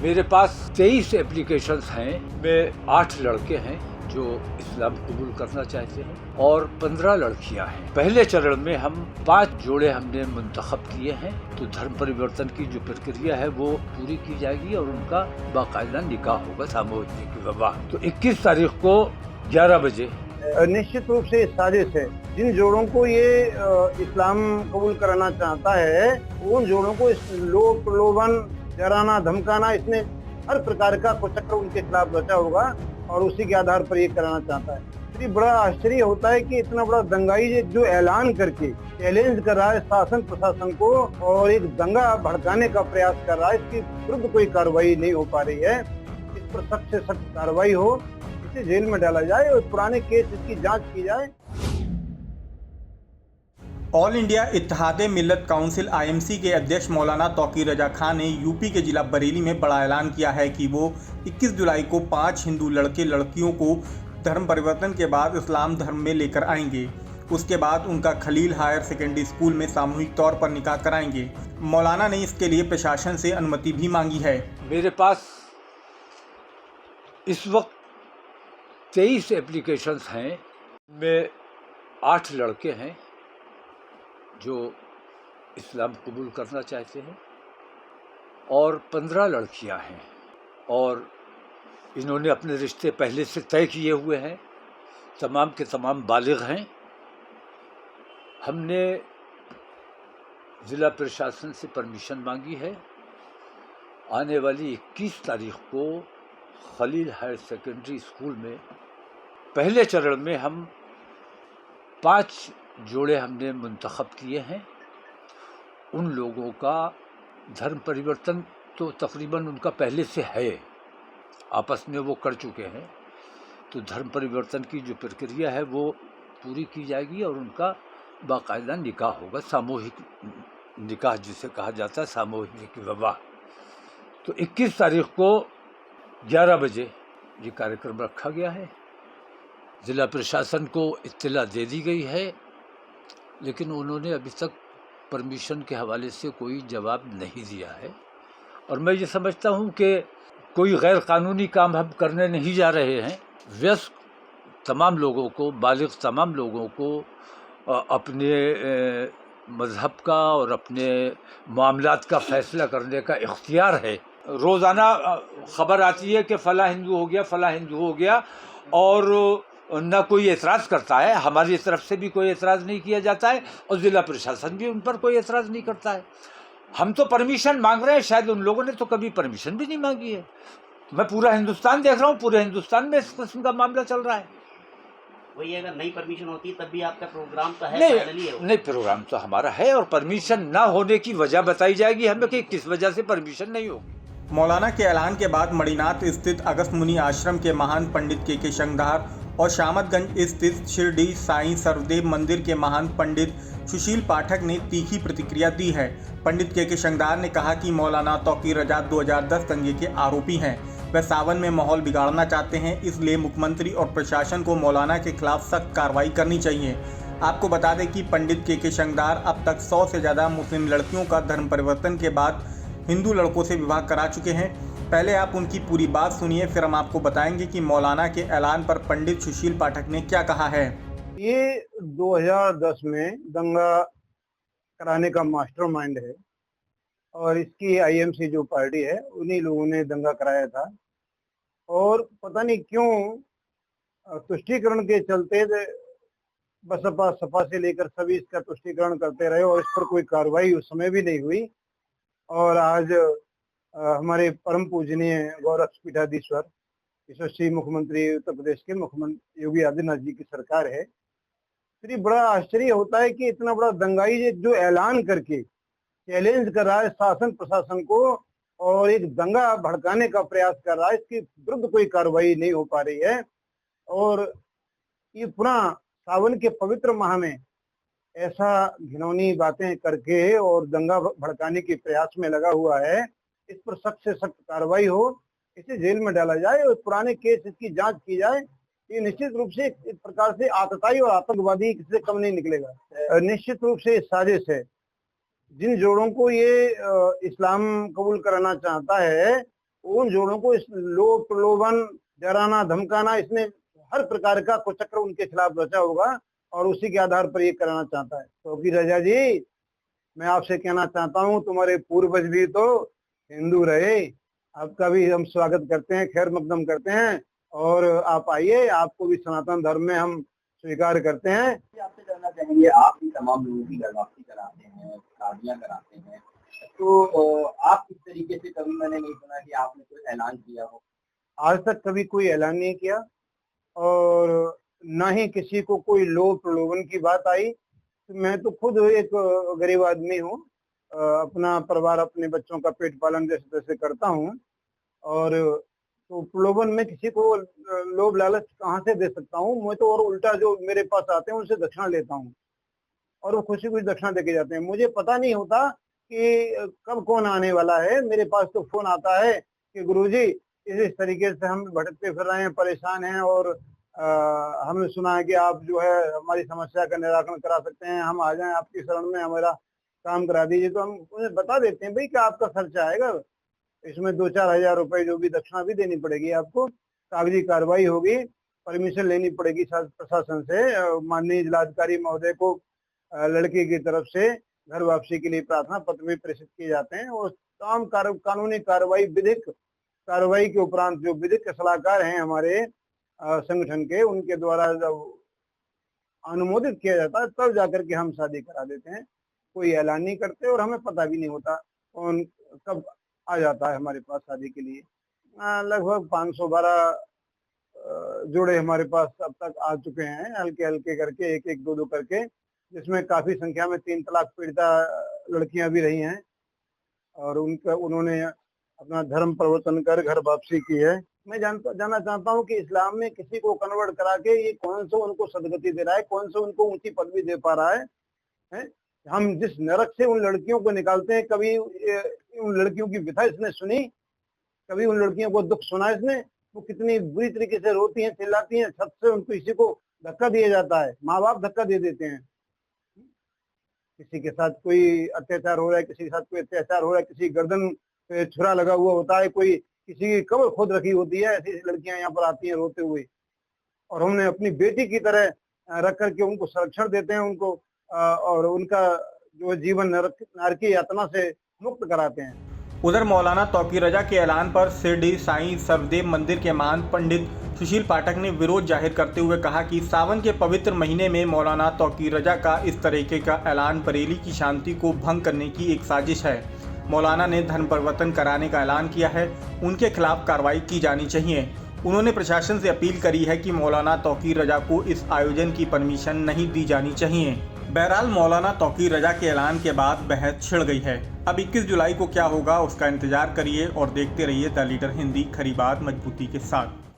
मेरे पास 23 एप्लीकेशंस हैं में 8 लड़के हैं जो इस्लाम कबूल करना चाहते हैं और 15 लड़कियां हैं। पहले चरण में हम 5 जोड़े हमने मुंतखब किए हैं, तो धर्म परिवर्तन की जो प्रक्रिया है वो पूरी की जाएगी और उनका बाकायदा निकाह होगा सामूहिक विवाह। तो 21 तारीख को 11 बजे निश्चित रूप से साजिश है। जिन जोड़ों को ये इस्लाम कबूल कराना चाहता है, उन जोड़ों को इस लोभ प्रलोभन, डराना धमकाना, इसने हर प्रकार का कुचक्र उनके खिलाफ रचा होगा और उसी के आधार पर ये कराना चाहता है। फिर बड़ा आश्चर्य होता है कि इतना बड़ा दंगाई जो ऐलान करके चैलेंज कर रहा है शासन प्रशासन को और एक दंगा भड़काने का प्रयास कर रहा है, इसके विरुद्ध कोई कार्रवाई नहीं हो पा रही है। इस पर सख्त से सख्त कार्रवाई हो, इसे जेल में डाला जाए और पुराने केस इसकी जांच की जाए। ऑल इंडिया इत्तेहाद मिल्लत काउंसिल आईएमसी के अध्यक्ष मौलाना तौकीर रजा खान ने यूपी के जिला बरेली में बड़ा ऐलान किया है कि वो 21 जुलाई को 5 हिंदू लड़के लड़कियों को धर्म परिवर्तन के बाद इस्लाम धर्म में लेकर आएंगे। उसके बाद उनका खलील हायर सेकेंडरी स्कूल में सामूहिक तौर पर निकाह कराएंगे। मौलाना ने इसके लिए प्रशासन से अनुमति भी मांगी है। मेरे पास इस वक्त 23 एप्लीकेशंस हैं में 8 लड़के हैं जो इस्लाम कबूल करना चाहते हैं और 15 लड़कियां हैं और इन्होंने अपने रिश्ते पहले से तय किए हुए हैं, तमाम के तमाम बालिग हैं। हमने ज़िला प्रशासन से परमिशन मांगी है। आने वाली 21 तारीख को खलील हायर सेकेंडरी स्कूल में पहले चरण में हम 5 जोड़े हमने मुंतखब किए हैं। उन लोगों का धर्म परिवर्तन तो तकरीबन उनका पहले से है, आपस में वो कर चुके हैं। तो धर्म परिवर्तन की जो प्रक्रिया है वो पूरी की जाएगी और उनका बाकायदा निकाह होगा, सामूहिक निकाह जिसे कहा जाता है, सामूहिक विवाह। तो 21 तारीख को 11 बजे ये कार्यक्रम रखा गया है। ज़िला प्रशासन को इत्तला दे दी गई है, लेकिन उन्होंने अभी तक परमिशन के हवाले से कोई जवाब नहीं दिया है और मैं ये समझता हूँ कि कोई गैर कानूनी काम हम करने नहीं जा रहे हैं। वयस्क तमाम लोगों को, बालिग तमाम लोगों को अपने मज़हब का और अपने मामलात का फ़ैसला करने का इख्तियार है। रोज़ाना ख़बर आती है कि फ़लाँ हिंदू हो गया, फ़लाँ हिंदू हो गया और न कोई एतराज़ करता है। हमारी तरफ से भी कोई एतराज़ नहीं किया जाता है और ज़िला प्रशासन भी उन पर कोई एतराज़ नहीं करता है। हम तो परमिशन मांग रहे हैं, शायद उन लोगों ने तो कभी परमिशन भी नहीं मांगी है। मैं पूरा हिंदुस्तान देख रहा हूँ, पूरे हिंदुस्तान में इस किस्म का मामला चल रहा है। वही अगर नई परमिशन होती तब भी आपका प्रोग्राम तो है, नहीं, प्रोग्राम तो हमारा है और परमिशन ना होने की वजह बताई जाएगी हमें कि किस वजह से परमिशन नहीं होगी। मौलाना के ऐलान के बाद मणिनाथ स्थित अगस्त मुनि आश्रम के महान पंडित के शंगधार और शामतगंज स्थित शिरडी साईं सर्वदेव मंदिर के महान पंडित सुशील पाठक ने तीखी प्रतिक्रिया दी है। पंडित के शंगधार ने कहा कि मौलाना तौकीर रजा 2010 दंगे के आरोपी हैं। वह सावन में माहौल बिगाड़ना चाहते हैं, इसलिए मुख्यमंत्री और प्रशासन को मौलाना के खिलाफ सख्त कार्रवाई करनी चाहिए। आपको बता दें कि पंडित के शंगधार अब तक 100 से ज़्यादा मुस्लिम लड़कियों का धर्म परिवर्तन के बाद हिंदू लड़कों से विवाह करा चुके हैं। पहले आप उनकी पूरी बात सुनिए, फिर हम आपको बताएंगे कि मौलाना के ऐलान पर पंडित सुशील पाठक ने क्या कहा है। ये 2010 में दंगा कराने का मास्टरमाइंड है और इसकी आईएमसी जो पार्टी है उन्हीं लोगों ने दंगा कराया था और पता नहीं क्यों तुष्टीकरण के चलते बसपा सपा से लेकर सभी इसका तुष्टीकरण करते रहे और इस पर कोई कार्रवाई उस समय भी नहीं हुई। और आज हमारे परम पूजनीय गौरव पीठाधीश्वर यशस्वी मुख्यमंत्री उत्तर प्रदेश के मुख्यमंत्री योगी आदित्यनाथ जी की सरकार है। फिर बड़ा आश्चर्य होता है कि इतना बड़ा दंगाई जो ऐलान करके चैलेंज कर रहा है शासन प्रशासन को और एक दंगा भड़काने का प्रयास कर रहा है, इसके विरुद्ध कोई कार्रवाई नहीं हो पा रही है। और ये पूरा सावन के पवित्र माह में ऐसा घिनौनी बातें करके और दंगा भड़काने के प्रयास में लगा हुआ है। इस पर सख्त से सख्त कार्रवाई हो, इसे जेल में डाला जाए और पुराने केस इसकी जांच की जाए। ये निश्चित रूप से एक प्रकार से आतताई और आतंकवादी किसी कम नहीं निकलेगा। निश्चित रूप से साजिश है। जिन जोड़ों को ये इस्लाम कबूल कराना चाहता है, उन जोड़ों को इस लोभ प्रलोभन, डराना, धमकाना, इसने हर प्रकार का कुचक्र उनके खिलाफ रचा होगा और उसी के आधार पर ये कराना चाहता है। तौकीर रजा जी, मैं आपसे कहना चाहता हूँ, तुम्हारे पूर्वज भी तो हिंदू रहे, आपका भी हम स्वागत करते हैं, खैर मकदम करते हैं और आप आइए, आपको भी सनातन धर्म में हम स्वीकार करते हैं। आपसे जानना चाहेंगे, आप भी तमाम लोगों की गर्भवासी कराते हैं, शादियां कराते हैं, तो आप इस तरीके से कभी मैंने नहीं सुना कि आपने कोई ऐलान किया हो। आज तक कभी कोई ऐलान नहीं किया और न ही किसी को कोई लोभ प्रलोभन की बात आई। मैं तो खुद एक गरीब आदमी हूँ, अपना परिवार, अपने बच्चों का पेट पालन जैसे तैसे करता हूँ और तो प्रलोभन में किसी को लोभ लालच कहाँ से दे सकता हूँ। मैं तो और उल्टा जो मेरे पास आते हैं उनसे दक्षिणा लेता हूँ और वो खुशी खुशी दक्षिणा देके जाते हैं। मुझे पता नहीं होता कि कब कौन आने वाला है। मेरे पास तो फोन आता है कि गुरुजी इस तरीके से हम भटकते फिर रहे हैं, परेशान हैं और हमने सुना है कि आप जो है हमारी समस्या का निराकरण करा सकते हैं, हम आ जाएं आपकी शरण में, हमारा काम करा दीजिए। तो हम उन्हें बता देते हैं भाई कि आपका खर्चा आएगा, इसमें 2-4 हजार रुपए जो भी दक्षिणा भी देनी पड़ेगी, आपको कागजी कार्रवाई होगी, परमिशन लेनी पड़ेगी प्रशासन से। माननीय जिलाधिकारी महोदय को लड़की की तरफ से घर वापसी के लिए प्रार्थना पत्र भी प्रेषित किए जाते हैं और तमाम कानूनी कार्रवाई, विधिक कार्रवाई के उपरांत जो विधिक सलाहकार हैं हमारे संगठन के, उनके द्वारा जब अनुमोदित किया जाता है तब जाकर के हम शादी करा देते हैं। कोई ऐलान नहीं करते और हमें पता भी नहीं होता कौन कब आ जाता है हमारे पास शादी के लिए। लगभग 512 जोड़े हमारे पास अब तक आ चुके हैं, हल्के हल्के करके, एक एक दो दो करके, जिसमें काफी संख्या में 3 तलाक पीड़िता लड़कियां भी रही हैं और उन्होंने अपना धर्म परिवर्तन कर घर वापसी की है। मैं जानना चाहता हूं कि इस्लाम में किसी को कन्वर्ट करा के ये कौन सा उनको सदगति दे रहा है, कौन सा उनको ऊंची पदवी दे पा रहा है? हम जिस नरक से उन लड़कियों को निकालते हैं, कभी उन लड़कियों की व्यथा इसने सुनी? कभी उन लड़कियों को दुख सुना इसने? वो कितनी बुरी तरीके से रोती हैं, चिल्लाती हैं, छत से उनको किसी को धक्का दिया जाता है, माँ बाप धक्का दे देते हैं। किसी के साथ कोई अत्याचार हो रहा है, किसी के साथ कोई अत्याचार हो रहा है, किसी गर्दन पे छुरा लगा हुआ होता है, कोई किसी की कब्र खोद रखी होती है, ऐसी लड़कियां यहाँ पर आती हैं रोते हुए और हमने अपनी बेटी की तरह रख करके उनको संरक्षण देते हैं, उनको और उनका जो जीवन नरकी यातना से मुक्त कराते हैं। उधर मौलाना तौकीर रजा के ऐलान पर शिरडी साईं सरदेव मंदिर के महंत पंडित सुशील पाठक ने विरोध जाहिर करते हुए कहा कि सावन के पवित्र महीने में मौलाना तौकीर रजा का इस तरीके का ऐलान बरेली की शांति को भंग करने की एक साजिश है। मौलाना ने धर्म परिवर्तन कराने का ऐलान किया है, उनके खिलाफ कार्रवाई की जानी चाहिए। उन्होंने प्रशासन से अपील करी है कि मौलाना तौकीर रजा को इस आयोजन की परमिशन नहीं दी जानी चाहिए। बहरहाल मौलाना तौकीर रजा के ऐलान के बाद बहस छिड़ गई है। अब 21 जुलाई को क्या होगा उसका इंतजार करिए और देखते रहिए द लीडर हिंदी, खरी बात मजबूती के साथ।